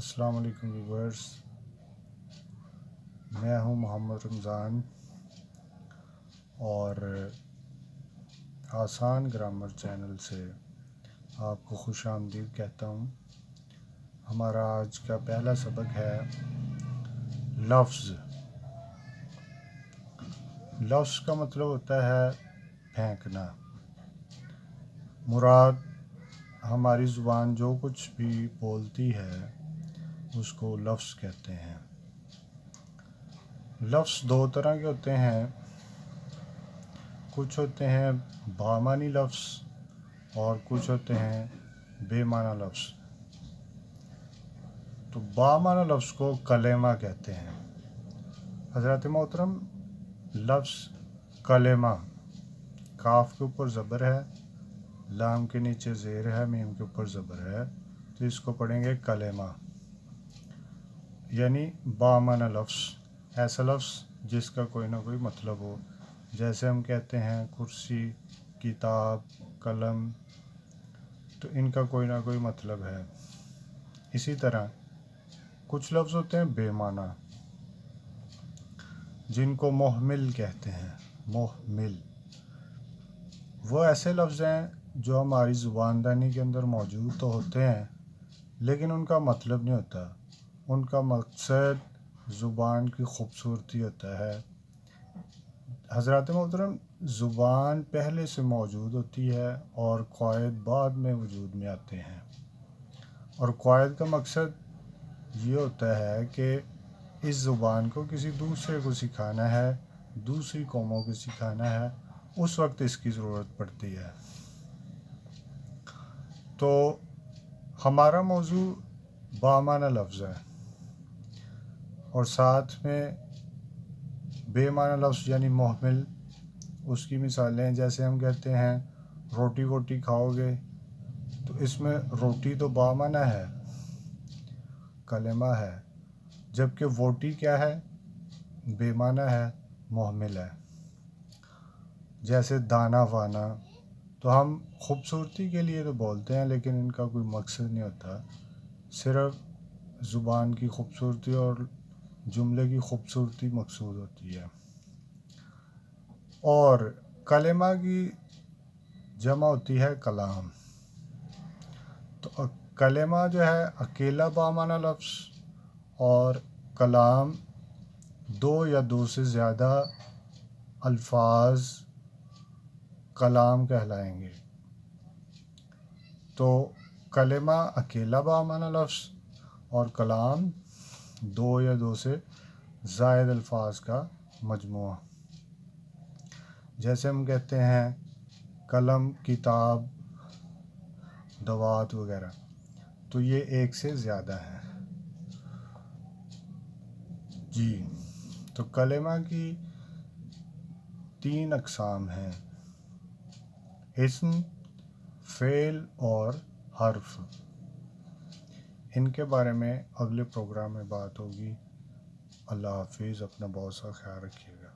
السلام علیکم ویورز، میں ہوں محمد رمضان اور آسان گرامر چینل سے آپ کو خوش آمدید کہتا ہوں۔ ہمارا آج کا پہلا سبق ہے لفظ۔ لفظ کا مطلب ہوتا ہے پھینکنا۔ مراد ہماری زبان جو کچھ بھی بولتی ہے اس کو لفظ کہتے ہیں۔ لفظ دو طرح کے ہوتے ہیں، کچھ ہوتے ہیں بامعنی لفظ اور کچھ ہوتے ہیں بے معنی لفظ۔ تو بامعنی لفظ کو کلمہ کہتے ہیں۔ حضرات محترم، لفظ کلمہ، کاف کے اوپر زبر ہے، لام کے نیچے زیر ہے، میم کے اوپر زبر ہے، تو اس کو پڑھیں گے کلمہ، یعنی بامعنی لفظ، ایسا لفظ جس کا کوئی نہ کوئی مطلب ہو۔ جیسے ہم کہتے ہیں کرسی، کتاب، قلم، تو ان کا کوئی نہ کوئی مطلب ہے۔ اسی طرح کچھ لفظ ہوتے ہیں بے معنی، جن کو محمل کہتے ہیں۔ محمل وہ ایسے لفظ ہیں جو ہماری زبان دانی کے اندر موجود تو ہوتے ہیں لیکن ان کا مطلب نہیں ہوتا، ان کا مقصد زبان کی خوبصورتی ہوتا ہے۔ حضرات محترم، زبان پہلے سے موجود ہوتی ہے اور قواعد بعد میں وجود میں آتے ہیں، اور قواعد کا مقصد یہ ہوتا ہے کہ اس زبان کو کسی دوسرے کو سکھانا ہے، دوسری قوموں کو سکھانا ہے، اس وقت اس کی ضرورت پڑتی ہے۔ تو ہمارا موضوع بامعنی لفظ ہے اور ساتھ میں بے معنی لفظ یعنی محمل۔ اس کی مثالیں جیسے ہم کہتے ہیں روٹی ووٹی کھاؤ گے، تو اس میں روٹی تو بامعنی ہے، کلمہ ہے، جبکہ ووٹی کیا ہے؟ بے معنی ہے، محمل ہے۔ جیسے دانا وانا، تو ہم خوبصورتی کے لیے تو بولتے ہیں لیکن ان کا کوئی مقصد نہیں ہوتا، صرف زبان کی خوبصورتی اور جملے کی خوبصورتی مقصود ہوتی ہے۔ اور کلمہ کی جمع ہوتی ہے کلام۔ تو کلمہ جو ہے اکیلا بامعنی لفظ، اور کلام دو یا دو سے زیادہ الفاظ کلام کہلائیں گے۔ تو کلمہ اکیلا بامعنی لفظ اور کلام دو یا دو سے زائد الفاظ کا مجموعہ۔ جیسے ہم کہتے ہیں قلم، کتاب، دوات وغیرہ، تو یہ ایک سے زیادہ ہیں۔ جی، تو کلمہ کی 3 اقسام ہیں: اسم، فعل اور حرف۔ ان کے بارے میں اگلے پروگرام میں بات ہوگی۔ اللہ حافظ، اپنا بہت سا خیال رکھیے گا۔